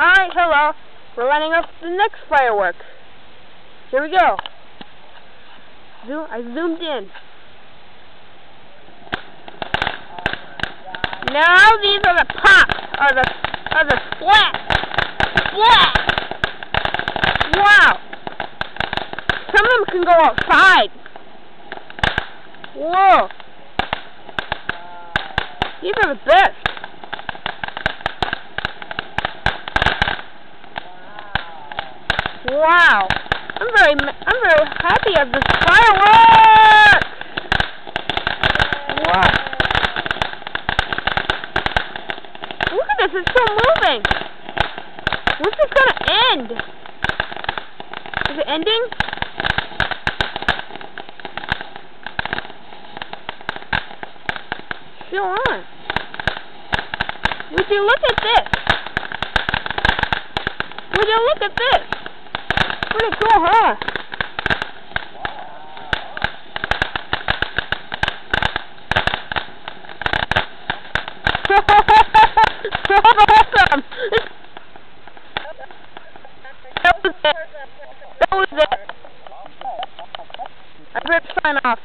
Alright, hello. We're lining up the next firework. Here we go. I zoomed in. Now these are the pops, are the splat. Splat! Wow! Some of them can go outside. Whoa! These are the best. Wow! I'm very happy of this fireworks. Wow! Look at this! It's still moving. When's it gonna end? Is it ending? Still on. Would you look at this? Would you look at this? Pretty cool, huh? Awesome! That was it. I better sign off.